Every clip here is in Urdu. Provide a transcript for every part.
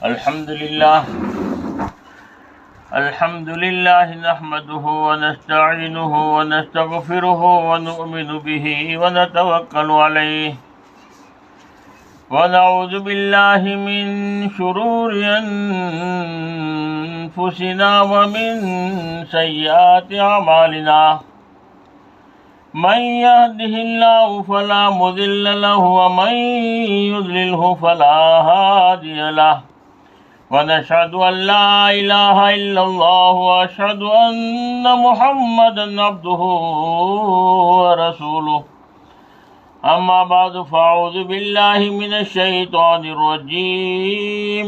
الحمد لله نحمده ونستعينه ونستغفره ونؤمن به ونتوكل عليه ونعوذ بالله من شرور أنفسنا ومن سيئات أعمالنا من يهده الله فلا مضل له ومن يضلله فلا هادي له ونشهد أن لا إله إلا الله وأشهد أن محمدا عبده ورسوله أما بعد فأعوذ بالله من الشيطان الرجيم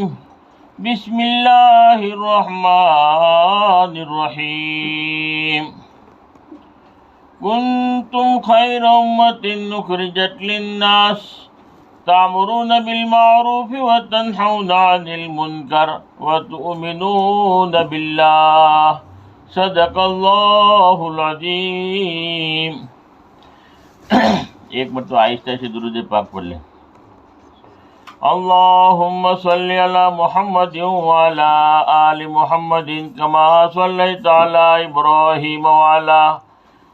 بسم الله الرحمن الرحيم كنتم خير أمة أخرجت للناس تأمرون بالمعروف وتنهون عن المنكر وتؤمنون بالله صدق اللہ العظیم۔ ایک مرتبہ آہستہ سے درود پاک پڑھ لیں۔ اللہم صلی علی محمد وعلی آل محمد کما صلیت علی ابراہیم وعلی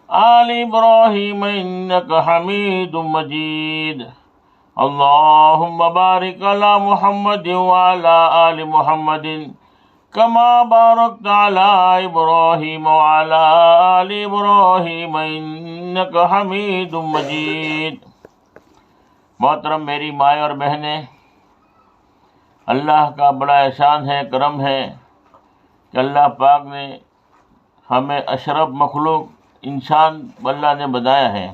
آل ابراہیم انک حمید مجید۔ اللہم بارک علی محمد وعلی آل محمد کما بارکت علی ابراہیم وعلی آل ابراہیم انک حمید مجید۔ محترم میری مائیں اور بہنیں، اللہ کا بڑا احسان ہے، کرم ہے کہ اللہ پاک نے ہمیں اشرف مخلوق انسان اللہ نے بنایا ہے،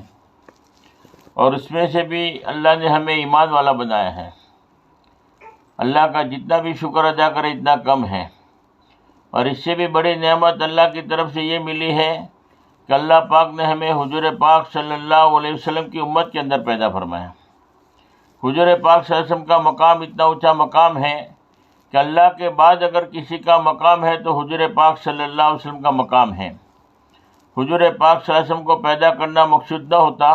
اور اس میں سے بھی اللہ نے ہمیں ایمان والا بنایا ہے۔ اللہ کا جتنا بھی شکر ادا کرے اتنا کم ہے، اور اس سے بھی بڑی نعمت اللہ کی طرف سے یہ ملی ہے کہ اللہ پاک نے ہمیں حضور پاک صلی اللہ علیہ وسلم کی امت کے اندر پیدا فرمایا۔ حضور پاک صلی اللہ علیہ وسلم کا مقام اتنا اونچا مقام ہے کہ اللہ کے بعد اگر کسی کا مقام ہے تو حضور پاک صلی اللہ علیہ وسلم کا مقام ہے۔ حضور پاک صلی اللہ علیہ وسلم کو پیدا کرنا مقصود نہ ہوتا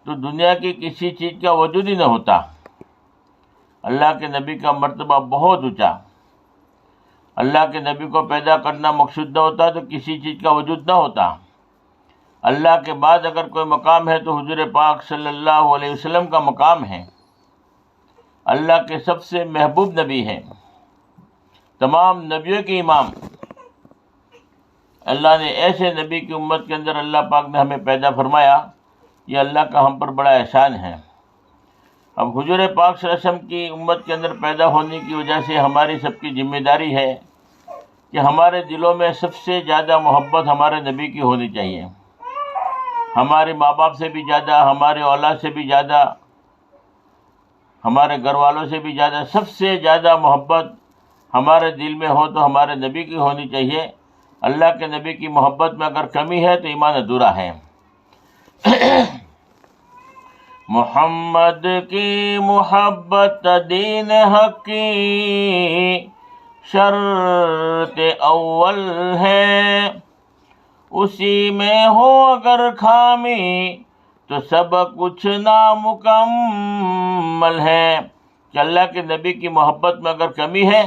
تو دنیا کی کسی چیز کا وجود ہی نہ ہوتا۔ اللہ کے نبی کا مرتبہ بہت اونچا، اللہ کے نبی کو پیدا کرنا مقصود نہ ہوتا تو کسی چیز کا وجود نہ ہوتا۔ اللہ کے بعد اگر کوئی مقام ہے تو حضور پاک صلی اللہ علیہ وسلم کا مقام ہے۔ اللہ کے سب سے محبوب نبی ہیں، تمام نبیوں کے امام۔ اللہ نے ایسے نبی کی امت کے اندر اللہ پاک نے ہمیں پیدا فرمایا، یہ اللہ کا ہم پر بڑا احسان ہے۔ اب حضور پاک صلی اللہ علیہ وسلم کی امت کے اندر پیدا ہونے کی وجہ سے ہماری سب کی ذمہ داری ہے کہ ہمارے دلوں میں سب سے زیادہ محبت ہمارے نبی کی ہونی چاہیے، ہمارے ماں باپ سے بھی زیادہ، ہمارے اولاد سے بھی زیادہ، ہمارے گھر والوں سے بھی زیادہ، سب سے زیادہ محبت ہمارے دل میں ہو تو ہمارے نبی کی ہونی چاہیے۔ اللہ کے نبی کی محبت میں اگر کمی ہے تو ایمان ادھورا ہے۔ محمد کی محبت دین حق کی شرط اول ہے، اسی میں ہو اگر خامی تو سب کچھ نامکمل ہے۔ کہ اللہ کے نبی کی محبت میں اگر کمی ہے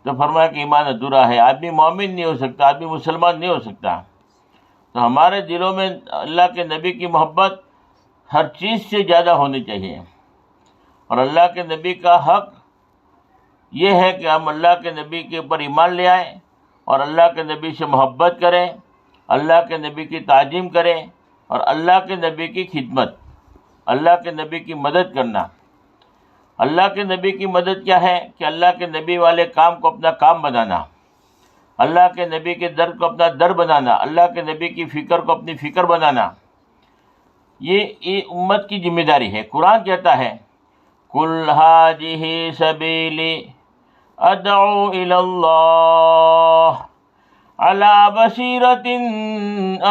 تو فرمایا کہ ایمان ادھورا ہے، آدمی مومن نہیں ہو سکتا، آدمی مسلمان نہیں ہو سکتا۔ تو ہمارے دلوں میں اللہ کے نبی کی محبت ہر چیز سے زیادہ ہونی چاہیے، اور اللہ کے نبی کا حق یہ ہے کہ ہم اللہ کے نبی کے اوپر ایمان لے آئیں اور اللہ کے نبی سے محبت کریں، اللہ کے نبی کی تعظیم کریں، اور اللہ کے نبی کی خدمت، اللہ کے نبی کی مدد کرنا۔ اللہ کے نبی کی مدد کیا ہے کہ اللہ کے نبی والے کام کو اپنا کام بنانا، اللہ کے نبی کے در کو اپنا در بنانا، اللہ کے نبی کی فکر کو اپنی فکر بنانا۔ یہ امت کی ذمہ داری ہے۔ قرآن کہتا ہے قُلْ هَٰذِهِ سَبِيلِي أَدْعُو إِلَى اللَّهِ عَلَىٰ بَصِيرَةٍ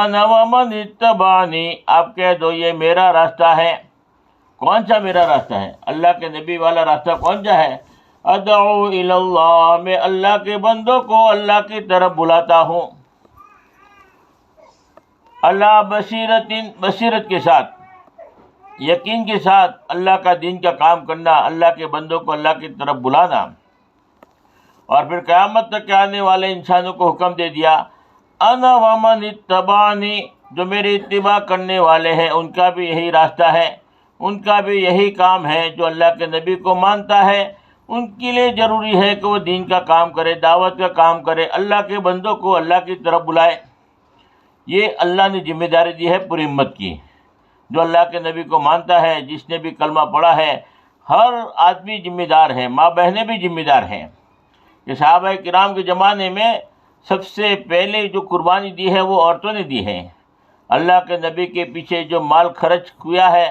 أَنَا وَمَنِ اتَّبَعَنِي۔ آپ کہہ دو یہ میرا راستہ ہے۔ کون سا میرا راستہ ہے؟ اللہ کے نبی والا راستہ کون سا ہے؟ ادعو الی اللہ، میں اللہ کے بندوں کو اللہ کی طرف بلاتا ہوں، اللہ بصیرت کے ساتھ، یقین کے ساتھ اللہ کا دین کا کام کرنا، اللہ کے بندوں کو اللہ کی طرف بلانا۔ اور پھر قیامت تک کے آنے والے انسانوں کو حکم دے دیا انا ومن اتبعنی، جو میری اتباع کرنے والے ہیں ان کا بھی یہی راستہ ہے، ان کا بھی یہی کام ہے۔ جو اللہ کے نبی کو مانتا ہے ان کے لیے ضروری ہے کہ وہ دین کا کام کرے، دعوت کا کام کرے، اللہ کے بندوں کو اللہ کی طرف بلائے۔ یہ اللہ نے ذمہ داری دی ہے پوری امت کی۔ جو اللہ کے نبی کو مانتا ہے، جس نے بھی کلمہ پڑھا ہے، ہر آدمی ذمہ دار ہے، ماں بہنیں بھی ذمہ دار ہیں۔ کہ صحابہ کرام کے زمانے میں سب سے پہلے جو قربانی دی ہے وہ عورتوں نے دی ہے۔ اللہ کے نبی کے پیچھے جو مال خرچ کیا ہے،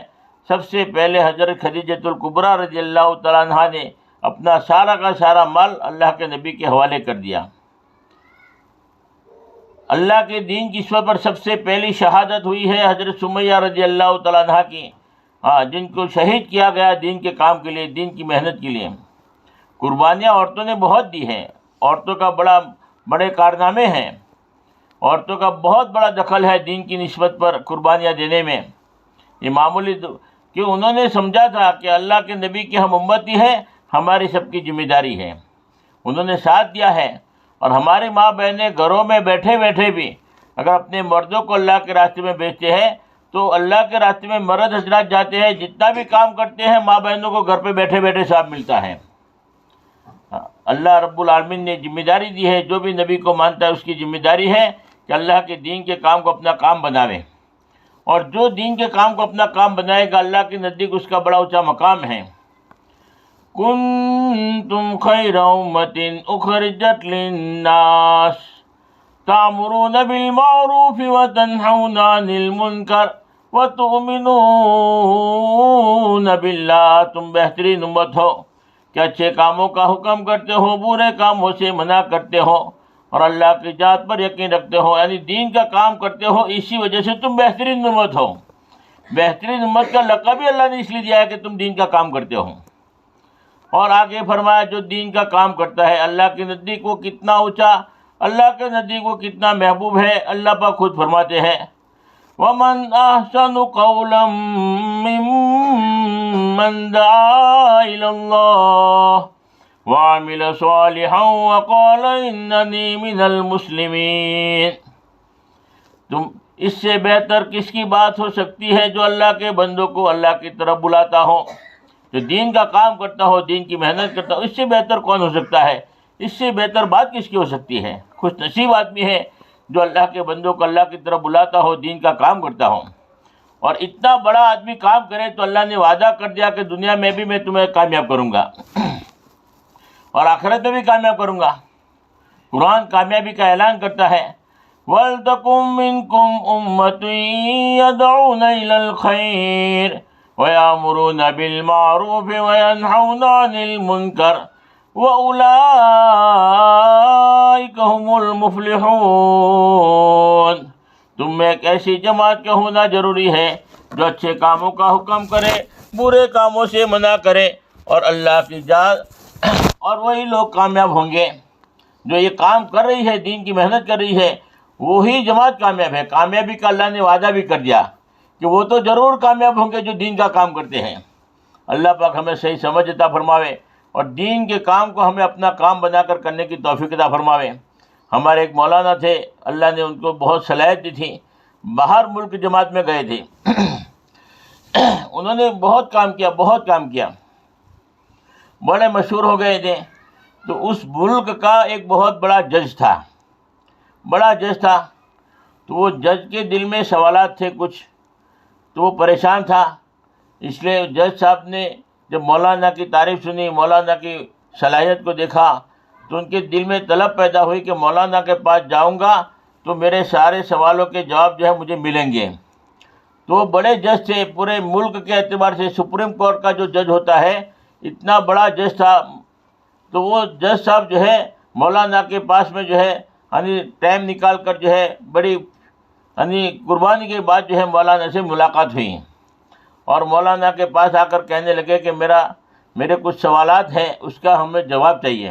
سب سے پہلے حضرت خدیجۃ الکبریٰ رضی اللہ تعالیٰ عنہا نے اپنا سارا کا سارا مال اللہ کے نبی کے حوالے کر دیا۔ اللہ کے دین کی نسبت پر سب سے پہلی شہادت ہوئی ہے حضرت سمیہ رضی اللہ تعالیٰ عنہا کی، جن کو شہید کیا گیا دین کے کام کے لیے، دین کی محنت کے لیے۔ قربانیاں عورتوں نے بہت دی ہیں، عورتوں کا بڑے کارنامے ہیں، عورتوں کا بہت بڑا دخل ہے دین کی نسبت پر قربانیاں دینے میں۔ یہ معمولی کہ انہوں نے سمجھا تھا کہ اللہ کے نبی کی ہم امتی ہیں، ہماری سب کی ذمہ داری ہے، انہوں نے ساتھ دیا ہے۔ اور ہماری ماں بہنیں گھروں میں بیٹھے بیٹھے بھی اگر اپنے مردوں کو اللہ کے راستے میں بھیجتے ہیں تو اللہ کے راستے میں مرد حضرات جاتے ہیں، جتنا بھی کام کرتے ہیں ماں بہنوں کو گھر پہ بیٹھے بیٹھے ثواب ملتا ہے۔ اللہ رب العالمین نے ذمہ داری دی ہے، جو بھی نبی کو مانتا ہے اس کی ذمہ داری ہے کہ اللہ کے دین کے کام کو اپنا کام بناوے، اور جو دین کے کام کو اپنا کام بنائے گا اللہ کے نزدیک اس کا بڑا اونچا مقام ہے۔ کنتم خیر امۃ اخرجت للناس تأمرون بالمعروف وتنہون عن المنکر وتؤمنون باللہ، تم بہترین امت ہو کہ اچھے کاموں کا حکم کرتے ہو، برے کاموں سے منع کرتے ہو، اور اللہ کی ذات پر یقین رکھتے ہو، یعنی دین کا کام کرتے ہو، اسی وجہ سے تم بہترین امت ہو۔ بہترین امت کا لقب بھی اللہ نے اس لیے دیا ہے کہ تم دین کا کام کرتے ہو۔ اور آگے فرمایا جو دین کا کام کرتا ہے اللہ کے نزدیک وہ کتنا اونچا، اللہ کے نزدیک وہ کتنا محبوب ہے۔ اللہ پاک خود فرماتے ہیں وَمَنْ أَحْسَنُ قَوْلًا مِّمَّنْ دَعَا إِلَى اللَّهِ وَعَمِلَ صَالِحًا وَقَالَ إِنَّنِي مِنَ الْمُسْلِمِينَ۔ تم اس سے بہتر کس کی بات ہو سکتی ہے جو اللہ کے بندوں کو اللہ کی طرف بلاتا ہو، جو دین کا کام کرتا ہو، دین کی محنت کرتا ہو، اس سے بہتر کون ہو سکتا ہے؟ اس سے بہتر بات کس کی ہو سکتی ہے؟ خوش نصیب آدمی ہے جو اللہ کے بندوں کو اللہ کی طرف بلاتا ہو، دین کا کام کرتا ہو۔ اور اتنا بڑا آدمی کام کرے تو اللہ نے وعدہ کر دیا کہ دنیا میں بھی میں تمہیں کامیاب کروں گا اور آخرت میں بھی کامیاب کروں گا۔ قرآن کامیابی کا اعلان کرتا ہے وَلْتَكُن مِّنكُمْ أُمَّةٌ يَدْعُونَ إِلَى الْخَيْرِ وَيَأْمُرُونَ بِالْمَعْرُوفِ وَيَنْهَوْنَ عَنِ الْمُنكَرِ وَأُولَٰئِكَ هُمُ الْمُفْلِحُونَ۔ تم میں ایک ایسی جماعت کا ہونا ضروری ہے جو اچھے کاموں کا حکم کرے، برے کاموں سے منع کرے، اور اللہ کی ذات، اور وہی لوگ کامیاب ہوں گے جو یہ کام کر رہی ہے، دین کی محنت کر رہی ہے، وہی جماعت کامیاب ہے۔ کامیابی کا اللہ نے وعدہ بھی کر دیا کہ وہ تو ضرور کامیاب ہوں گے جو دین کا کام کرتے ہیں۔ اللہ پاک ہمیں صحیح سمجھ عطا فرماوے اور دین کے کام کو ہمیں اپنا کام بنا کر کرنے کی توفیق عطا فرماوے۔ ہمارے ایک مولانا تھے، اللہ نے ان کو بہت صلاحیت دی تھی، باہر ملک جماعت میں گئے تھے انہوں نے بہت کام کیا، بہت کام کیا، بڑے مشہور ہو گئے تھے۔ تو اس ملک کا ایک بہت بڑا جج تھا، تو وہ جج کے دل میں سوالات تھے کچھ، تو وہ پریشان تھا۔ اس لیے جج صاحب نے جب مولانا کی تعریف سنی، مولانا کی صلاحیت کو دیکھا، تو ان کے دل میں طلب پیدا ہوئی کہ مولانا کے پاس جاؤں گا تو میرے سارے سوالوں کے جواب جو ہے مجھے ملیں گے۔ تو وہ بڑے جج تھے، پورے ملک کے اعتبار سے سپریم کورٹ کا جو جج ہوتا ہے، اتنا بڑا جج تھا۔ تو وہ جج صاحب جو ہے مولانا کے پاس میں جو ہے ٹائم نکال کر جو ہے بڑی قربانی کے بعد جو ہے مولانا سے ملاقات ہوئی، اور مولانا کے پاس آ کر کہنے لگے کہ میرے کچھ سوالات ہیں، اس کا ہمیں جواب چاہیے۔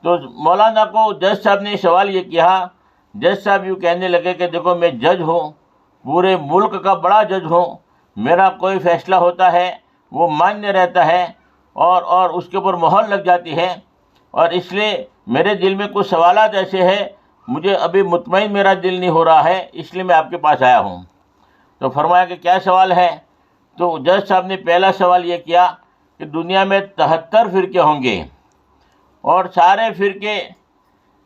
تو مولانا کو جج صاحب نے سوال یہ کیا، جج صاحب یوں کہنے لگے کہ دیکھو میں جج ہوں، پورے ملک کا بڑا جج ہوں، میرا کوئی فیصلہ ہوتا ہے وہ مانیہ رہتا ہے اور اس کے اوپر مہر لگ جاتی ہے، اور اس لیے میرے دل میں کچھ سوالات ایسے ہیں، مجھے ابھی مطمئن میرا دل نہیں ہو رہا ہے، اس لیے میں آپ کے پاس آیا ہوں۔ تو فرمایا کہ کیا سوال ہے؟ تو جج صاحب نے پہلا سوال یہ کیا کہ دنیا میں 73 فرقے ہوں گے، اور سارے فرقے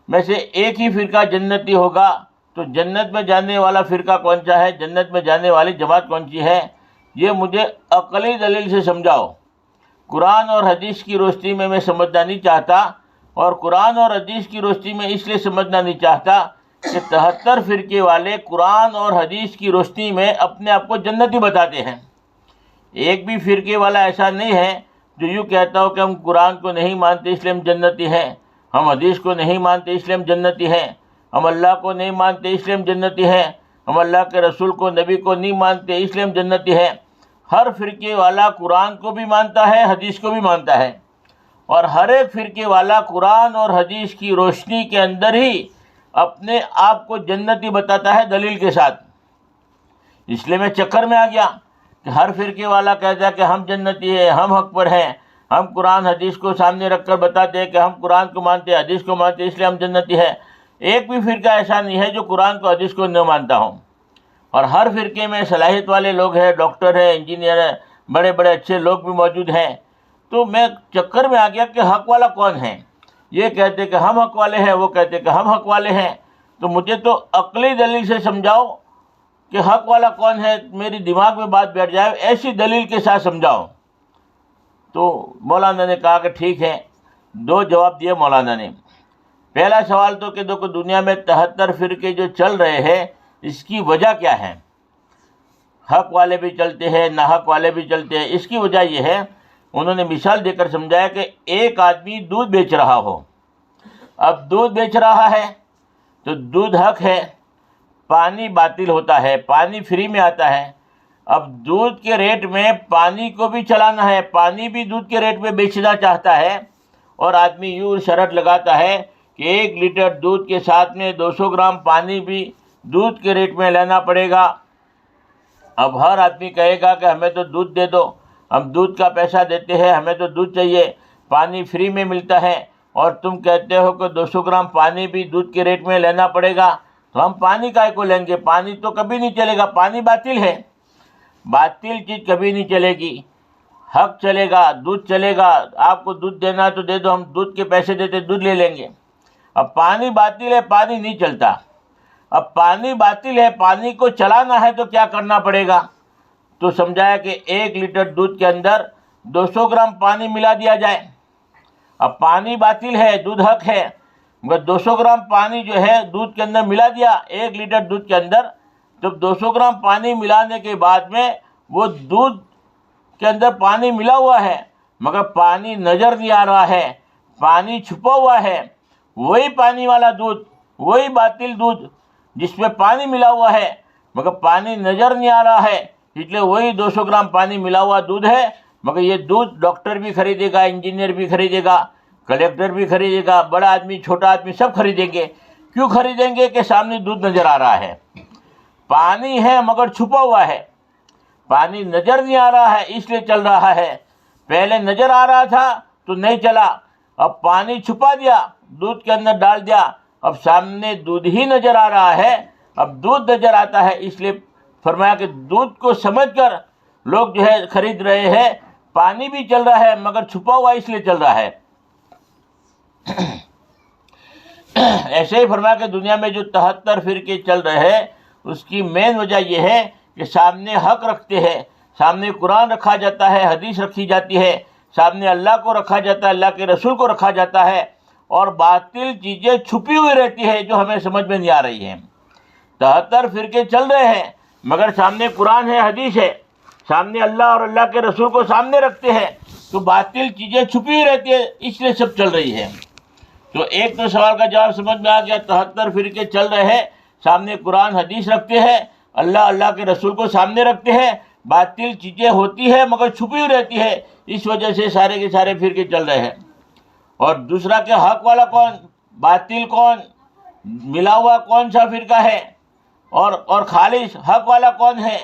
میں سے ایک ہی فرقہ جنتی ہوگا، تو جنت میں جانے والا فرقہ کون سا ہے، جنت میں جانے والی جماعت کون سی ہے؟ یہ مجھے عقلی دلیل سے سمجھاؤ۔ قرآن اور حدیث کی روشنی میں سمجھنا نہیں چاہتا، اور قرآن اور حدیث کی روشنی میں اس لیے سمجھنا نہیں چاہتا کہ 73 فرقے والے قرآن اور حدیث کی روشنی میں اپنے آپ کو جنتی بتاتے ہیں۔ ایک بھی فرقے والا ایسا نہیں ہے جو یوں کہتا ہو کہ ہم قرآن کو نہیں مانتے اس لیے ہم جنتی ہیں، ہم حدیث کو نہیں مانتے اس لیے ہم جنتی ہیں، ہم اللہ کو نہیں مانتے اس لیے ہم جنتی ہیں، ہم اللہ کے رسول کو، نبی کو نہیں مانتے اس لیے ہم جنتی ہیں۔ ہر فرقے والا قرآن کو بھی مانتا ہے، حدیث کو بھی مانتا ہے، اور ہر ایک فرقے والا قرآن اور حدیث کی روشنی کے اندر ہی اپنے آپ کو جنتی بتاتا ہے دلیل کے ساتھ۔ اس لیے میں چکر میں آ گیا کہ ہر فرقے والا کہتا ہے کہ ہم جنتی ہیں، ہم حق پر ہیں، ہم قرآن حدیث کو سامنے رکھ کر بتاتے ہیں کہ ہم قرآن کو مانتے ہیں، حدیث کو مانتے ہیں، اس لیے ہم جنتی ہیں۔ ایک بھی فرقہ ایسا نہیں ہے جو قرآن کو حدیث کو نہ مانتا ہوں، اور ہر فرقے میں صلاحیت والے لوگ ہیں، ڈاکٹر ہیں، انجینئر ہیں، بڑے بڑے اچھے لوگ بھی موجود ہیں۔ تو میں چکر میں آ گیا کہ حق والا کون ہے؟ یہ کہتے کہ ہم حق والے ہیں، وہ کہتے کہ ہم حق والے ہیں۔ تو مجھے تو عقلی دلیل سے سمجھاؤ کہ حق والا کون ہے، میری دماغ میں بات بیٹھ جائے، ایسی دلیل کے ساتھ سمجھاؤ۔ تو مولانا نے کہا کہ ٹھیک ہے، دو جواب دیے مولانا نے۔ پہلا سوال تو کہ دیکھو دنیا میں 73 فرقے جو چل رہے ہیں، اس کی وجہ کیا ہے؟ حق والے بھی چلتے ہیں، ناحق والے بھی چلتے ہیں۔ اس کی وجہ یہ ہے، انہوں نے مثال دے کر سمجھایا کہ ایک آدمی دودھ بیچ رہا ہو، اب دودھ بیچ رہا ہے تو دودھ حق ہے، پانی باطل ہوتا ہے، پانی فری میں آتا ہے۔ اب دودھ کے ریٹ میں پانی کو بھی چلانا ہے، پانی بھی دودھ کے ریٹ میں بیچنا چاہتا ہے، اور آدمی یوں شرط لگاتا ہے کہ 1 لیٹر دودھ کے ساتھ میں 200 گرام پانی بھی دودھ کے ریٹ میں لینا پڑے گا۔ اب ہر آدمی کہے گا کہ ہمیں تو دودھ دے دو، ہم دودھ کا پیسہ دیتے ہیں، ہمیں تو دودھ چاہیے، پانی فری میں ملتا ہے، اور تم کہتے ہو کہ 200 گرام پانی بھی دودھ کے ریٹ میں لینا پڑے گا، تو ہم پانی کائے کو لیں گے؟ پانی تو کبھی نہیں چلے گا، پانی باطل ہے، باطل چیز کبھی نہیں چلے گی۔ حق چلے گا، دودھ چلے گا، آپ کو دودھ دینا ہے تو دے دو، ہم دودھ کے پیسے دیتے دودھ لے لیں گے۔ اب پانی باطل ہے، پانی نہیں چلتا۔ اب پانی باطل ہے، پانی کو چلانا ہے تو کیا کرنا پڑے گا؟ تو سمجھایا کہ 1 لیٹر دودھ کے اندر 200 گرام پانی ملا دیا جائے۔ اب پانی باطل ہے، دودھ حق ہے، مگر 200 گرام پانی جو ہے دودھ کے اندر ملا دیا 1 لیٹر دودھ کے اندر۔ جب 200 گرام پانی ملانے کے بعد میں وہ دودھ کے اندر پانی ملا ہوا ہے، مگر پانی نظر نہیں آ رہا ہے، پانی چھپا ہوا ہے، وہی پانی والا دودھ، وہی باطل دودھ جس میں پانی ملا ہوا ہے مگر پانی نظر نہیں آ رہا ہے، اس لیے وہی 200 گرام پانی ملا ہوا دودھ ہے، مگر یہ دودھ ڈاکٹر بھی خریدے گا، انجینئر بھی خریدے گا، کلیکٹر بھی خریدے گا، بڑا آدمی چھوٹا آدمی سب خریدیں گے۔ کیوں خریدیں گے؟ کہ سامنے دودھ نظر آ رہا ہے، پانی ہے مگر چھپا ہوا ہے، پانی نظر نہیں آ رہا ہے اس لیے چل رہا ہے۔ پہلے نظر آ رہا تھا تو نہیں چلا، اب پانی چھپا دیا، دودھ کے اندر ڈال دیا، اب سامنے دودھ ہی نظر آ رہا ہے، اب دودھ نظر آتا ہے، اس لیے فرمایا کہ دودھ کو سمجھ کر لوگ جو ہے خرید رہے ہیں، پانی بھی چل رہا ہے مگر چھپا ہوا اس لیے چل رہا ہے۔ ایسے ہی فرمایا کہ دنیا میں جو 73 فرقے چل رہے ہیں، اس کی مین وجہ یہ ہے کہ سامنے حق رکھتے ہیں، سامنے قرآن رکھا جاتا ہے، حدیث رکھی جاتی ہے، سامنے اللہ کو رکھا جاتا ہے، اللہ کے رسول کو رکھا جاتا ہے، اور باطل چیزیں چھپی ہوئی رہتی ہے جو ہمیں سمجھ میں نہیں آ رہی ہیں۔ 73 فرقے چل رہے ہیں مگر سامنے قرآن ہے، حدیث ہے، سامنے اللہ اور اللہ کے رسول کو سامنے رکھتے ہیں، تو باطل چیزیں چھپی ہوئی رہتی ہے، اس لیے سب چل رہی ہے۔ تو ایک تو سوال کا جواب سمجھ میں آ گیا، 73 فرقے چل رہے ہیں، سامنے قرآن حدیث رکھتے ہیں، اللہ کے رسول کو سامنے رکھتے ہیں، باطل چیزیں ہوتی ہے مگر چھپی ہوئی رہتی ہے، اس وجہ سے سارے کے سارے فرقے چل رہے ہیں۔ اور دوسرا کہ حق والا کون، باطل کون، ملا ہوا کون سا فرقہ ہے، اور خالص حق والا کون ہے،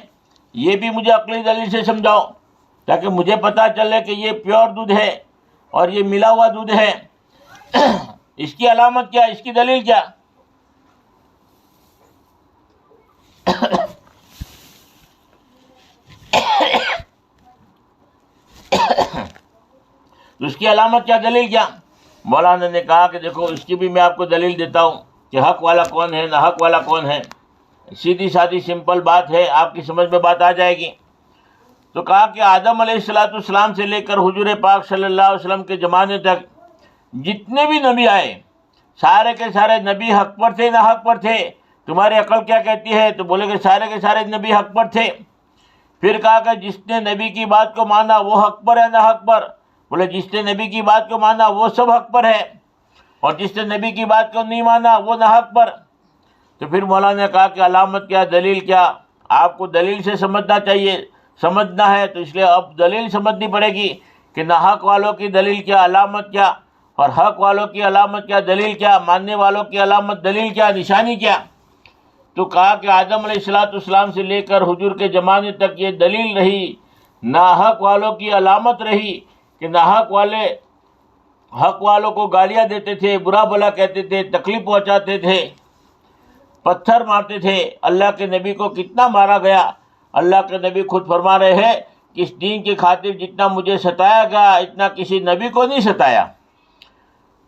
یہ بھی مجھے عقلی دلیل سے سمجھاؤ، تاکہ مجھے پتہ چلے کہ یہ پیور دودھ ہے اور یہ ملا ہوا دودھ ہے۔ اس کی علامت کیا، اس کی دلیل کیا؟ اس کی علامت کیا، دلیل کیا؟ مولانا نے کہا کہ دیکھو اس کی بھی میں آپ کو دلیل دیتا ہوں کہ حق والا کون ہے، نہ حق والا کون ہے. سیدھی سادھی سمپل بات ہے، آپ کی سمجھ میں بات آ جائے گی. تو کہا کہ آدم علیہ السلام سے لے کر حضور پاک صلی اللہ علیہ وسلم کے زمانے تک جتنے بھی نبی آئے سارے کے سارے نبی حق پر تھے، نہ حق پر تھے؟ تمہاری عقل کیا کہتی ہے؟ تو بولے کہ سارے کے سارے نبی حق پر تھے. پھر کہا کہ جس نے نبی کی بات کو مانا وہ حق پر ہے، نہ حق پر؟ بولے جس نے نبی کی بات کو مانا وہ سب حق پر ہے، اور جس نے نبی کی بات کو نہیں مانا وہ نہ حق پر. تو پھر مولانا نے کہا کہ علامت کیا، دلیل کیا؟ آپ کو دلیل سے سمجھنا چاہیے، سمجھنا ہے تو اس لیے اب دلیل سمجھنی پڑے گی کہ نہ حق والوں کی دلیل کیا، علامت کیا، اور حق والوں کی علامت کیا، دلیل کیا، ماننے والوں کی علامت دلیل کیا، نشانی کیا. تو کہا کہ آدم علیہ السلام سے لے کر حضور کے زمانے تک یہ دلیل رہی، نہ حق والوں کی علامت رہی کہ نہ حق والوں کو گالیاں دیتے تھے، برا بھلا کہتے تھے، تکلیف پہنچاتے تھے، پتھر مارتے تھے. اللہ کے نبی کو کتنا مارا گیا. اللہ کے نبی خود فرما رہے ہیں کہ اس دین کی خاطر جتنا مجھے ستایا گیا اتنا کسی نبی کو نہیں ستایا.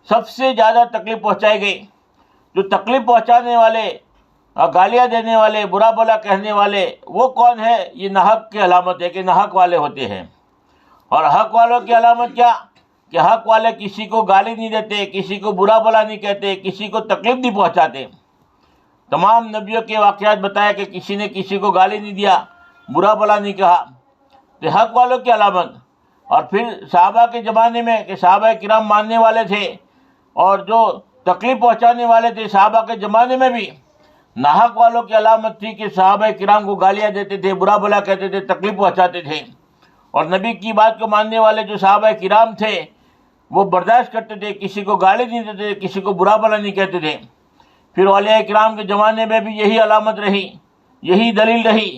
سب سے زیادہ تکلیف پہنچائی گئی. جو تکلیف پہنچانے والے، گالیاں دینے والے، برا بھلا کہنے والے، وہ کون ہے؟ یہ نہ حق کی علامت ہے کہ نہ حق والے ہوتے ہیں. اور حق والوں کی علامت کیا؟ کہ حق والے کسی کو گالی نہیں دیتے، کسی کو برا بھلا نہیں کہتے، کسی کو تکلیف نہیں پہنچاتے. تمام نبیوں کے واقعات بتایا کہ کسی نے کسی کو گالی نہیں دیا، برا بھلا نہیں کہا. تو حق والوں کی علامت. اور پھر صحابہ کے زمانے میں کہ صحابہ کرام ماننے والے تھے اور جو تکلیف پہنچانے والے تھے صحابہ کے زمانے میں بھی نہ حق والوں کی علامت تھی کہ صحابہ کرام کو گالیاں دیتے تھے، برا بھلا کہتے تھے، تکلیف پہنچاتے تھے. اور نبی کی بات کو ماننے والے جو صحابہ کرام تھے وہ برداشت کرتے تھے، کسی کو گالی نہیں دیتے تھے، کسی کو برا بھلا نہیں کہتے تھے. پھر اولیاء کرام کے زمانے میں بھی یہی علامت رہی، یہی دلیل رہی.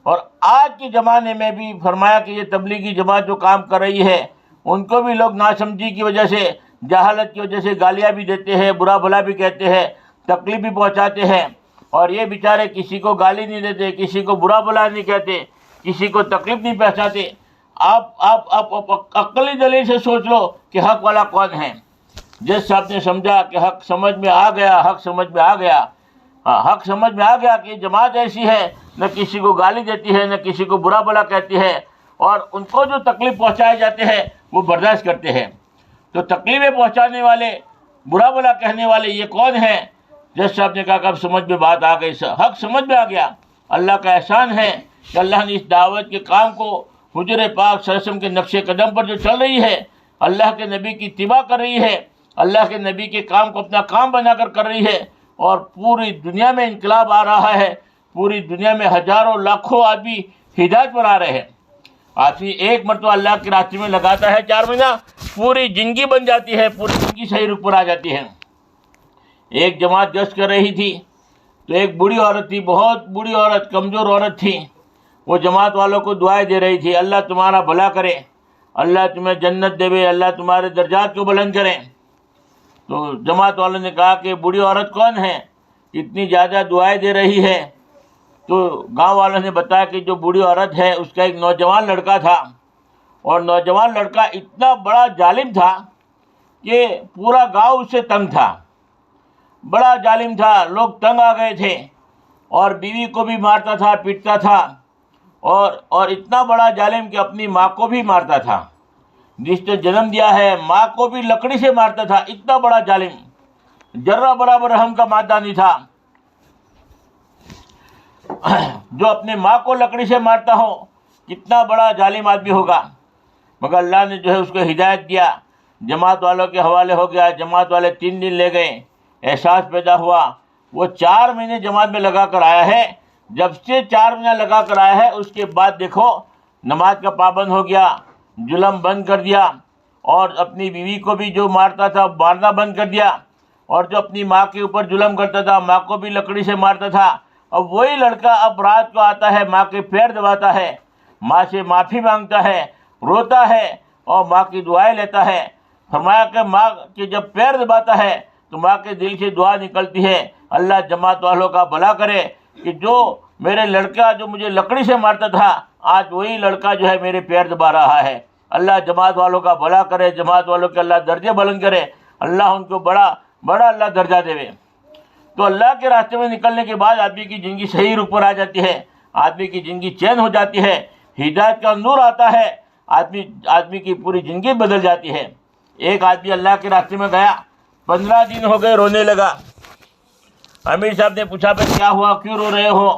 اور آج کے زمانے میں بھی فرمایا کہ یہ تبلیغی جماعت جو کام کر رہی ہے ان کو بھی لوگ ناسمجھی کی وجہ سے، جہالت کی وجہ سے گالیاں بھی دیتے ہیں، برا بھلا بھی کہتے ہیں، تکلیف بھی پہنچاتے ہیں. اور یہ بیچارے کسی کو گالی نہیں دیتے، کسی کو برا بھلا نہیں کہتے، کسی کو تکلیف نہیں پہنچاتے. آپ عقلی دلیل سے سوچ لو کہ حق والا کون ہے. جس صاحب نے سمجھا کہ حق سمجھ میں آ گیا، حق سمجھ میں آ گیا، حق سمجھ میں آ گیا کہ یہ جماعت ایسی ہے نہ کسی کو گالی دیتی ہے، نہ کسی کو برا بھلا کہتی ہے، اور ان کو جو تکلیف پہنچائے جاتے ہیں وہ برداشت کرتے ہیں. تو تکلیفیں پہنچانے والے، برا بھلا کہنے والے یہ کون ہیں؟ جس صاحب نے کہا کہ اب سمجھ میں بات آ گئی، حق سمجھ میں آ گیا. اللہ کا احسان ہے کہ اللہ نے اس دعوت کے کام کو حضور پاک صلی اللہ علیہ وسلم کے نقش قدم پر جو چل رہی ہے، اللہ کے نبی کی اتباع کر رہی ہے، اللہ کے نبی کے کام کو اپنا کام بنا کر رہی ہے، اور پوری دنیا میں انقلاب آ رہا ہے. پوری دنیا میں ہزاروں لاکھوں آدمی ہدایت پر آ رہے ہیں. آدمی ایک مرتبہ اللہ کے راستے میں لگاتا ہے 4 مہینہ، پوری زندگی بن جاتی ہے، پوری زندگی صحیح رخ پر آ جاتی ہے. ایک جماعت گشت کر رہی تھی تو ایک بوڑھی عورت تھی، بہت بوڑھی عورت، کمزور عورت تھی. وہ جماعت والوں کو دعائیں دے رہی تھی، اللہ تمہارا بھلا کرے، اللہ تمہیں جنت دے، اللہ تمہارے درجات کو بلند کرے. تو جماعت والوں نے کہا کہ بوڑھی عورت کون ہے، اتنی زیادہ دعائیں دے رہی ہے؟ تو گاؤں والوں نے بتایا کہ جو بوڑھی عورت ہے اس کا ایک نوجوان لڑکا تھا، اور نوجوان لڑکا اتنا بڑا ظالم تھا کہ پورا گاؤں اس سے تنگ تھا. بڑا ظالم تھا، لوگ تنگ آ گئے تھے، اور بیوی کو بھی مارتا تھا، پیٹتا تھا، اور اتنا بڑا ظالم کہ اپنی ماں کو بھی مارتا تھا. جس نے جنم دیا ہے ماں کو بھی لکڑی سے مارتا تھا. اتنا بڑا ظالم، ذرہ برابر رحم کا مادہ نہیں تھا. جو اپنے ماں کو لکڑی سے مارتا ہو کتنا بڑا ظالم آدمی ہوگا. مگر اللہ نے جو ہے اس کو ہدایت دیا، جماعت والوں کے حوالے ہو گیا. جماعت والے 3 دن لے گئے، احساس پیدا ہوا. وہ 4 مہینے جماعت میں لگا کر آیا ہے. جب سے 4 مہینہ لگا کر آیا ہے اس کے بعد دیکھو نماز کا پابند ہو گیا، ظلم بند کر دیا، اور اپنی بیوی کو بھی جو مارتا تھا مارنا بند کر دیا، اور جو اپنی ماں کے اوپر ظلم کرتا تھا ماں کو بھی لکڑی سے مارتا تھا. اب وہی لڑکا اب رات کو آتا ہے، ماں کے پیر دباتا ہے، ماں سے معافی مانگتا ہے، روتا ہے، اور ماں کی دعائیں لیتا ہے. فرمایا کہ ماں کے جب پیر دباتا ہے تو ماں کے دل سے دعا نکلتی ہے، اللہ جماعت والوں کا بھلا کرے کہ جو میرے لڑکا جو مجھے لکڑی سے مارتا تھا آج وہی لڑکا جو ہے میرے پیر دبا رہا ہے، اللہ جماعت والوں کا بھلا کرے، جماعت والوں کے اللہ درجے بلند کرے، اللہ ان کو بڑا بڑا اللہ درجہ دے۔ تو اللہ کے راستے میں نکلنے کے بعد آدمی کی زندگی صحیح رخ پر آ جاتی ہے، آدمی کی زندگی چین ہو جاتی ہے، ہدایت کا نور آتا ہے، آدمی کی پوری زندگی بدل جاتی ہے۔ ایک آدمی اللہ کے راستے میں گیا، 15 دن ہو گئے، رونے لگا۔ امیر صاحب نے پوچھا بھائی کیا ہوا، کیوں رو رہے ہو؟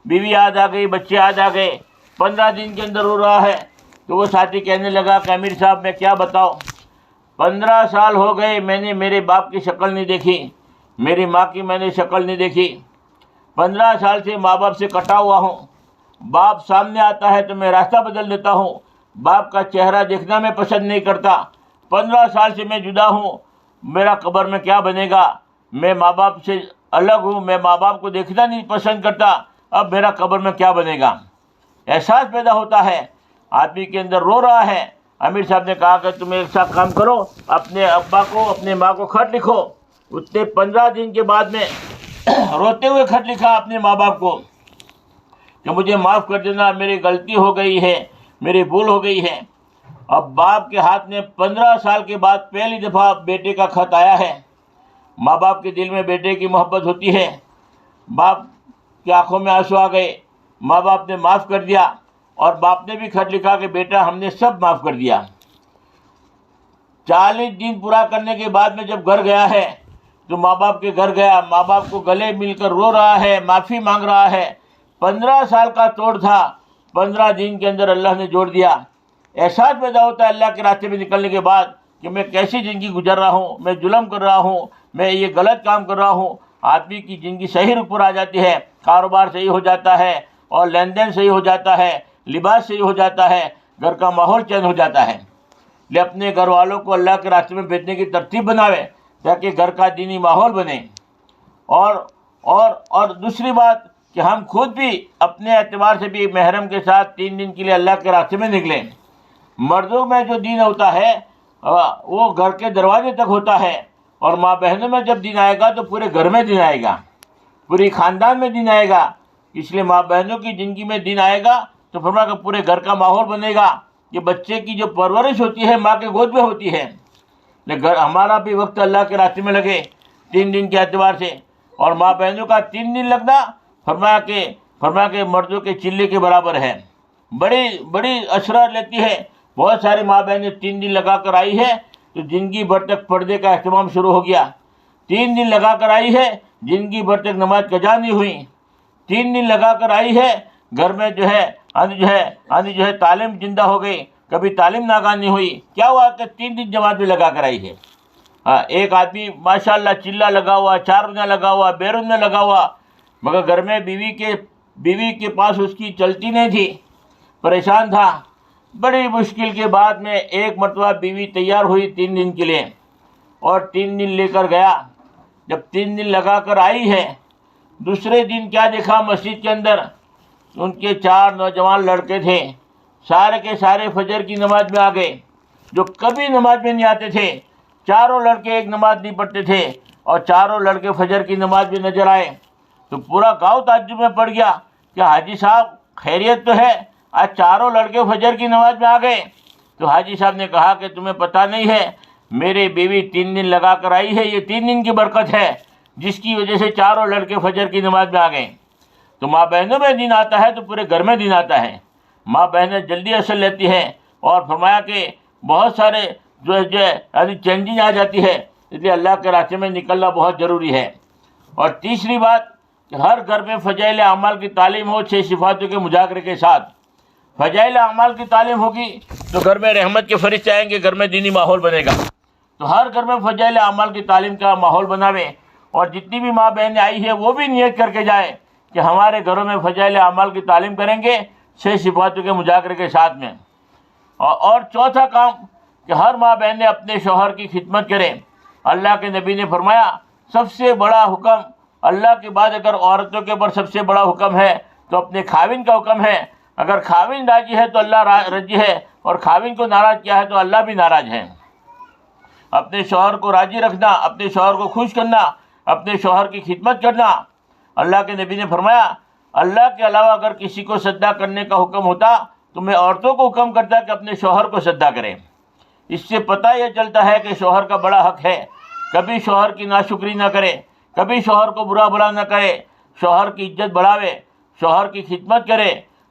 بیوی یاد آ گئی، بچے یاد آ گئے، 15 دن کے اندر رو رہا ہے۔ تو وہ ساتھی کہنے لگا کہ امیر صاحب میں کیا بتاؤں، 15 سال ہو گئے میں نے میرے باپ کی شکل نہیں دیکھی، میری ماں کی میں نے شکل نہیں دیکھی، 15 سال سے ماں باپ سے کٹا ہوا ہوں، باپ سامنے آتا ہے تو میں راستہ بدل دیتا ہوں، باپ کا چہرہ دیکھنا میں پسند نہیں کرتا، 15 سال سے میں جدا ہوں، میرا قبر میں کیا بنے گا، میں ماں باپ سے الگ ہوں، میں ماں باپ کو دیکھنا نہیں پسند کرتا، اب میرا قبر میں کیا بنے گا۔ احساس پیدا ہوتا ہے، آدمی کے اندر رو رہا ہے۔ امیر صاحب نے کہا کہ تم ایک ساتھ کام کرو، اپنے ابا کو اپنے ماں کو خط لکھو۔ اتنے 15 دن کے بعد میں روتے ہوئے خط لکھا اپنے ماں باپ کو کہ مجھے معاف کر دینا، میری غلطی ہو گئی ہے، میری بھول ہو گئی ہے۔ اب باپ کے ہاتھ میں 15 سال کے بعد پہلی دفعہ بیٹے کا خط آیا ہے۔ ماں باپ کے دل میں بیٹے کی محبت ہوتی ہے، باپ کی آنکھوں میں آنسو آ گئے، ماں باپ نے معاف کر دیا، اور باپ نے بھی خط لکھا کہ بیٹا ہم نے سب معاف کر دیا۔ 40 دن پورا کرنے کے بعد میں جب گھر گیا ہے تو ماں باپ کے گھر گیا، ماں باپ کو گلے مل کر رو رہا ہے، معافی مانگ رہا ہے۔ 15 سال کا توڑ تھا، 15 دن کے اندر اللہ نے جوڑ دیا۔ احساس پیدا ہوتا ہے اللہ کے راستے میں نکلنے کے بعد کہ میں کیسی زندگی گزر رہا ہوں، میں ظلم کر رہا ہوں، میں یہ غلط کام کر رہا ہوں۔ آدمی کی زندگی صحیح رخ پر آ جاتی ہے، کاروبار صحیح ہو جاتا ہے، اور لین دین صحیح ہو جاتا ہے، لباس صحیح ہو جاتا ہے، گھر کا ماحول چینج ہو جاتا ہے۔ لے اپنے گھر والوں کو اللہ کے راستے میں بھیجنے کی ترتیب بناوے تاکہ گھر کا دینی ماحول بنے۔ اور دوسری بات کہ ہم خود بھی اپنے اعتبار سے بھی محرم کے ساتھ 3 دن کے لیے اللہ کے راستے میں نکلیں۔ مردوں میں جو دین ہوتا ہے وہ گھر کے دروازے تک ہوتا ہے، اور ماں بہنوں میں جب دین آئے گا تو پورے گھر میں دین آئے گا، پوری خاندان میں دین آئے گا۔ اس لیے ماں بہنوں کی زندگی میں دین آئے گا تو فرمایا کہ پورے گھر کا ماحول بنے گا۔ یہ بچے کی جو پرورش ہوتی ہے ماں کے گود میں ہوتی ہے۔ لیکن ہمارا بھی وقت اللہ کے راستے میں لگے 3 دن کے اعتبار سے، اور ماں بہنوں کا 3 دن لگنا فرمایا کہ مردوں کے چلے کے برابر ہے۔ بڑی اثرات لیتی ہے۔ بہت ساری ماں بہنیں 3 دن لگا کر آئی ہے تو زندگی بھر تک پردے کا اہتمام شروع ہو گیا۔ 3 دن لگا کر آئی ہے، زندگی بھر تک نماز قضا نہیں ہوئی۔ 3 دن لگا کر آئی ہے، گھر میں جو ہے تعلیم زندہ ہو گئی، کبھی تعلیم ناکام نہیں ہوئی۔ کیا ہوا کہ 3 دن جماعت میں لگا کر آئی ہے۔ ایک آدمی ماشاءاللہ چلہ لگا ہوا، چارنا لگا ہوا، بیرون میں لگا ہوا، مگر گھر میں بیوی کے پاس اس کی چلتی نہیں تھی، پریشان تھا۔ بڑی مشکل کے بعد میں ایک مرتبہ بیوی تیار ہوئی 3 دن کے لیے، اور 3 دن لے کر گیا۔ جب 3 دن لگا کر آئی ہے، دوسرے دن کیا دیکھا، مسجد کے اندر ان کے 4 نوجوان لڑکے تھے، سارے کے سارے فجر کی نماز میں آ گئے، جو کبھی نماز میں نہیں آتے تھے۔ چاروں لڑکے ایک نماز نہیں پڑھتے تھے، اور چاروں لڑکے فجر کی نماز میں نظر آئے۔ تو پورا گاؤں تعجب میں پڑ گیا کہ حاجی صاحب خیریت تو ہے، آج چاروں لڑکے فجر کی نماز میں آ گئے۔ تو حاجی صاحب نے کہا کہ تمہیں پتہ نہیں ہے، میری بیوی 3 دن لگا کر آئی ہے، یہ 3 دن کی برکت ہے جس کی وجہ سے چاروں لڑکے فجر کی نماز میں آ گئے۔ تو ماں بہنوں میں دین آتا ہے تو پورے گھر میں دین آتا ہے۔ ماں بہنیں جلدی اثر لیتی ہیں، اور فرمایا کہ بہت سارے چینجنگ آ جاتی ہے۔ اس لیے اللہ کے راستے میں نکلنا بہت ضروری ہے۔ اور تیسری بات کہ ہر گھر میں فضائل اعمال کی تعلیم ہو 6 صفاتوں کے مذاکرے کے ساتھ۔ فضائل اعمال کی تعلیم ہوگی تو گھر میں رحمت کے فرشتے آئیں گے، گھر میں دینی ماحول بنے گا۔ تو ہر گھر میں فضائل اعمال کی تعلیم کا ماحول بناویں، اور جتنی بھی ماں بہنیں آئی ہے وہ بھی نیت کر کے جائے کہ ہمارے گھروں میں فضائل اعمال کی تعلیم کریں گے 6 صفاتوں کے مذاکرے کے ساتھ میں۔ اور چوتھا کام کہ ہر ماں بہن نے اپنے شوہر کی خدمت کریں۔ اللہ کے نبی نے فرمایا سب سے بڑا حکم اللہ کے بعد اگر عورتوں کے اوپر سب سے بڑا حکم ہے تو اپنے خاوند کا حکم ہے۔ اگر خاوند راضی ہے تو اللہ راضی ہے، اور خاوند کو ناراض کیا ہے تو اللہ بھی ناراض ہے۔ اپنے شوہر کو راضی رکھنا، اپنے شوہر کو خوش کرنا، اپنے شوہر کی خدمت کرنا۔ اللہ کے نبی نے فرمایا اللہ کے علاوہ اگر کسی کو سجدہ کرنے کا حکم ہوتا تو میں عورتوں کو حکم کرتا کہ اپنے شوہر کو سجدہ کریں۔ اس سے پتہ یہ چلتا ہے کہ شوہر کا بڑا حق ہے، کبھی شوہر کی ناشکری نہ کرے، کبھی شوہر کو برا بھلا نہ کرے، شوہر کی عزت بڑھاوے، شوہر کی خدمت کرے،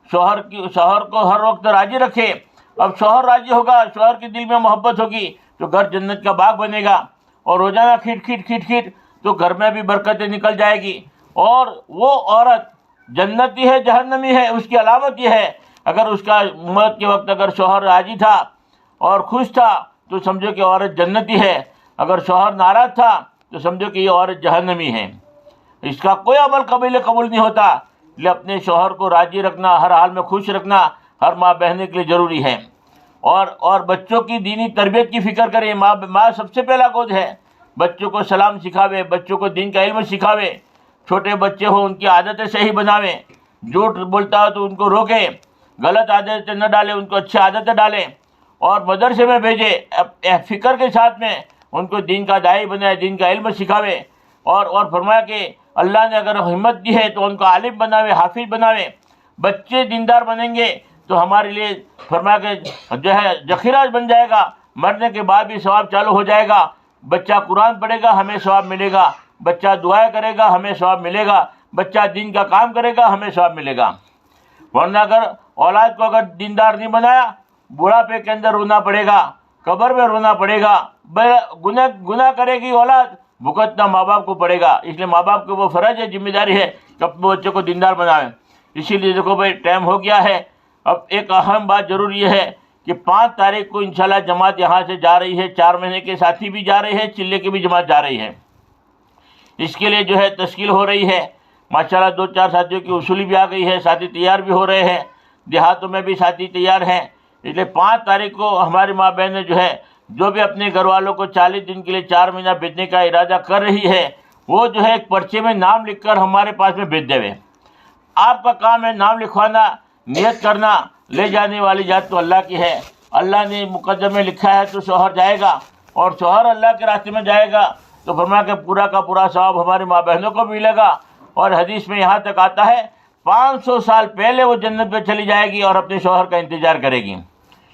شوہر کو ہر وقت راضی رکھے۔ اب شوہر راضی ہوگا، شوہر کے دل میں محبت ہوگی تو گھر جنت کا باغ بنے گا، اور روزانہ کھٹ تو گھر میں بھی برکتیں نکل جائے گی۔ اور وہ عورت جنتی ہے جہنمی ہے، اس کی علامت یہ ہے اگر اس کا موت کے وقت اگر شوہر راضی تھا اور خوش تھا تو سمجھو کہ عورت جنتی ہے، اگر شوہر ناراض تھا تو سمجھو کہ یہ عورت جہنمی ہے۔ اس کا کوئی عمل قبول نہیں ہوتا، اس لیے اپنے شوہر کو راضی رکھنا، ہر حال میں خوش رکھنا ہر ماں بہن کے لیے ضروری ہے۔ اور بچوں کی دینی تربیت کی فکر کریں، ماں سب سے پہلا گود ہے، بچوں کو سلام سکھاوے، بچوں کو دین کا علم سکھاوے، چھوٹے بچے ہوں ان کی عادتیں صحیح بناویں، جھوٹ بولتا ہو تو ان کو روکیں، غلط عادتیں نہ ڈالیں، ان کو اچھی عادتیں ڈالیں، اور مدرسے میں بھیجے، فکر کے ساتھ میں ان کو دین کا داعی بنائے، دین کا علم سکھاوے، اور فرمایا کہ اللہ نے اگر ہمت دی ہے تو ان کو عالم بناوے، حافظ بناوے۔ بچے دیندار بنیں گے تو ہمارے لیے فرمایا کہ جو ہے ذخیرہ بن جائے گا، مرنے کے بعد بھی ثواب چالو ہو جائے گا۔ بچہ قرآن پڑھے گا ہمیں ثواب ملے گا، بچہ دعائیں کرے گا ہمیں ثواب ملے گا، بچہ دین کا کام کرے گا ہمیں ثواب ملے گا۔ ورنہ اگر اولاد کو اگر دیندار نہیں بنایا، بڑھاپے کے اندر رونا پڑے گا، قبر میں رونا پڑے گا، گناہ کرے گی اولاد، بھگتنا ماں باپ کو پڑے گا۔ اس لیے ماں باپ کو وہ فرض ہے، ذمہ داری ہے کہ اپنے بچوں کو دیندار بنائیں۔ اسی لیے دیکھو بھائی ٹائم ہو گیا ہے، اب ایک اہم بات ضرور یہ ہے کہ 5 تاریخ کو انشاءاللہ جماعت یہاں سے جا رہی ہے، 4 مہینے کے ساتھی بھی جا رہے ہیں، چلے کی بھی جماعت جا رہی ہے۔ اس کے لیے جو ہے تشکیل ہو رہی ہے، ماشاءاللہ 2-4 ساتھیوں کی وصولی بھی آ گئی ہے، ساتھی تیار بھی ہو رہے ہیں، دیہاتوں میں بھی ساتھی تیار ہیں۔ اس لیے 5 تاریخ کو ہماری ماں بہنیں جو ہے جو بھی اپنے گھر والوں کو 40 دن کے لیے 4 مہینہ بھیجنے کا ارادہ کر رہی ہے، وہ جو ہے ایک پرچے میں نام لکھ کر ہمارے پاس میں بھیج دے۔ آپ کا کام ہے نام لکھوانا، نیت کرنا، لے جانے والی ذات تو اللہ کی ہے، اللہ نے مقدر میں لکھا ہے تو شوہر جائے گا، اور شوہر اللہ کے راستے میں جائے گا تو فرمایا کہ پورا کا پورا ثواب ہماری ماں بہنوں کو ملے گا۔ اور حدیث میں یہاں تک آتا ہے 500 سال پہلے وہ جنت میں چلی جائے گی اور اپنے شوہر کا انتظار کرے گی۔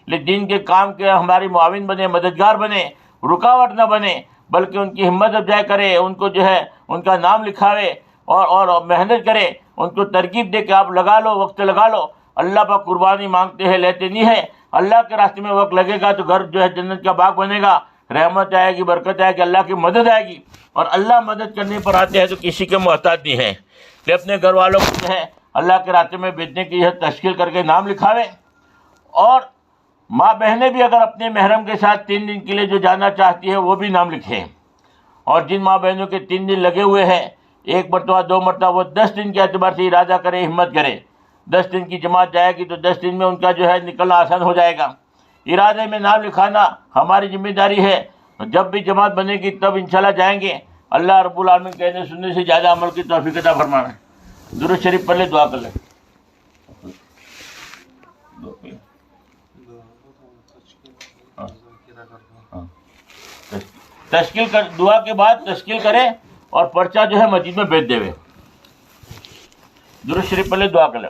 لیکن دین کے کام کے ہماری معاون بنے، مددگار بنے، رکاوٹ نہ بنے، بلکہ ان کی ہمت افزائی کرے، ان کو جو ہے ان کا نام لکھاوے، اور محنت کرے، ان کو ترغیب دے کہ آپ لگا لو، وقت لگا لو۔ اللہ پر قربانی مانگتے ہیں، لیتے نہیں ہے۔ اللہ کے راستے میں وقت لگے گا تو گھر جو ہے جنت کا باغ بنے گا، رحمت آئے گی، برکت آئے گی، اللہ کی مدد آئے گی۔ اور اللہ مدد کرنے پر آتے ہیں تو کسی کے محتاج نہیں ہے۔ کہ اپنے گھر والوں کو جو ہے اللہ کے راستے میں بھیجنے کی تشکیل کر کے نام لکھاوے۔ اور ماں بہنیں بھی اگر اپنے محرم کے ساتھ 3 دن کے لیے جو جانا چاہتی ہے وہ بھی نام لکھیں۔ اور جن ماں بہنوں کے 3 دن لگے ہوئے ہیں، 1 مرتبہ 2 مرتبہ، وہ 10 دن کے اعتبار سے ارادہ کرے، ہمت کرے۔ 10 دن کی جماعت جائے گی تو 10 دن میں ان کا جو ہے نکلنا آسان ہو جائے گا۔ ارادے میں نام لکھانا ہماری ذمہ داری ہے، جب بھی جماعت بنے گی تب انشاءاللہ جائیں گے۔ اللہ رب العالمین کہنے سننے سے زیادہ عمل کی توفیق عطا فرمائے۔ درود شریف پڑھ لے، دعا کر لے۔ تشکیل کر، دعا کے بعد تشکیل کرے اور پرچہ جو ہے مسجد میں بھیج دے۔ درود شریف پڑھ لے، دعا کر لے۔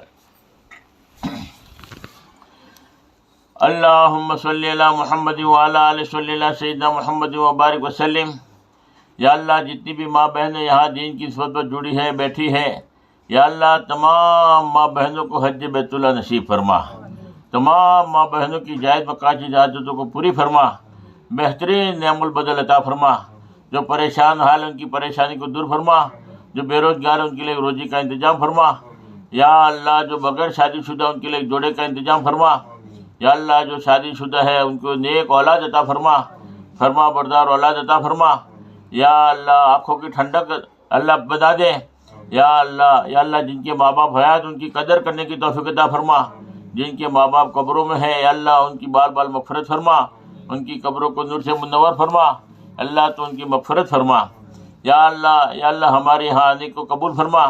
اللہم صلی علی محمد وعلی آل صلی اللہ سیدنا محمد وبارک وسلم۔ یا اللہ جتنی بھی ماں بہنیں یہاں دین کی نسبت پر جڑی ہے، بیٹھی ہے، یا اللہ تمام ماں بہنوں کو حج بیت اللہ نصیب فرما، تمام ماں بہنوں کی جائز مقاصد حاجتوں کو پوری فرما، بہترین نعم البدل عطا فرما، جو پریشان حال ان کی پریشانی کو دور فرما، جو بے روزگار ان کے لیے روزی کا انتظام فرما، یا اللہ جو بغیر شادی شدہ ان کے لیے جوڑے کا انتظام فرما، یا اللہ جو شادی شدہ ہے ان کو نیک اولاد عطا فرما، فرما بردار اولاد عطا فرما، یا اللہ آنکھوں کی ٹھنڈک اللہ بتا دے، یا اللہ جن کے ماں باپ حیات ان کی قدر کرنے کی توفیق عطا فرما، جن کے ماں باپ قبروں میں ہے یا اللہ ان کی بال بال مغفرت فرما، ان کی قبروں کو نور سے منور فرما، اللہ تو ان کی مغفرت فرما، یا اللہ ہمارے یہاں آنے کو قبول فرما،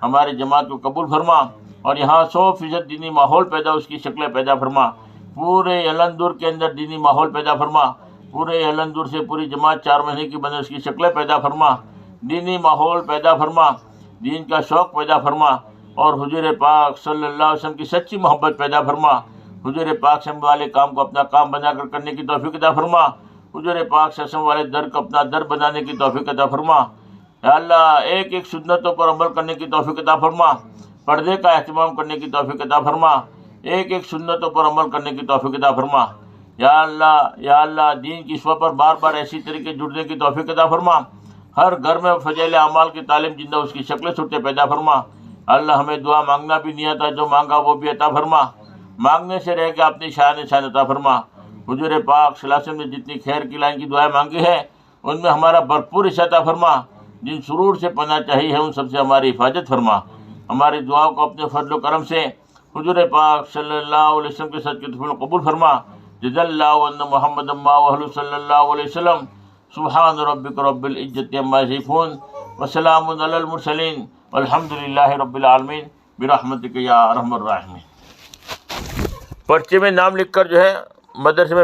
ہماری جماعت کو قبول فرما، اور یہاں 100% دینی ماحول پیدا، اس کی شکلیں پیدا فرما، پورے الندور کے اندر دینی ماحول پیدا فرما، پورے ہلندور سے پوری جماعت 4 مہینے کی بنے اس کی شکلیں پیدا فرما، دینی ماحول پیدا فرما، دین کا شوق پیدا فرما، اور حضور پاک صلی اللہ علیہ وسلم کی سچی محبت پیدا فرما۔ حضور پاک صلی اللہ والے کام کو اپنا کام بنا کر کرنے کی توفیق عطا فرما۔ حضور پاک صلی اللہ علیہ وسلم والے در کو اپنا در بنانے کی توفیق عطا فرما۔ یا اللہ ایک ایک سنتوں پر عمل کرنے کی توفیق عطا فرما، پردے کا اہتمام کرنے کی توفیق عطا فرما، ایک ایک سنتوں پر عمل کرنے کی توفیق عطا فرما۔ یا اللہ دین کی شعبہ پر بار بار ایسی طریقے جڑنے کی توفیق عطا فرما۔ ہر گھر میں فضائل اعمال کی تعلیم زندہ اس کی شکلیں صورتیں پیدا فرما۔ اللہ ہمیں دعا مانگنا بھی نہیں آتا، جو مانگا وہ بھی عطا فرما، مانگنے سے رہ کے اپنی شان عطا فرما۔ حضور پاک صلی اللہ علیہ وسلم نے جتنی خیر کی لائن کی دعائیں مانگی ہے ان میں ہمارا بھرپور حصہ عطا فرما۔ جن سرور سے پناہ چاہیے ہے ان سب سے ہماری حفاظت فرما۔ ہماری دعاؤں کو اپنے فضل و کرم سے حضور پاک صلی اللہ علیہ وسلم کے صدقے طفیل قبول فرما۔ جزا اللہ ان محمد وآلہ صلی اللہ علیہ وسلم۔ سبحان ربک رب العزت عما یصفون وسلام علی المرسلین والحمد للہ رب العالمین برحمتک یا ارحم الراحمین۔ پرچے میں نام لکھ کر جو ہے مدرسے میں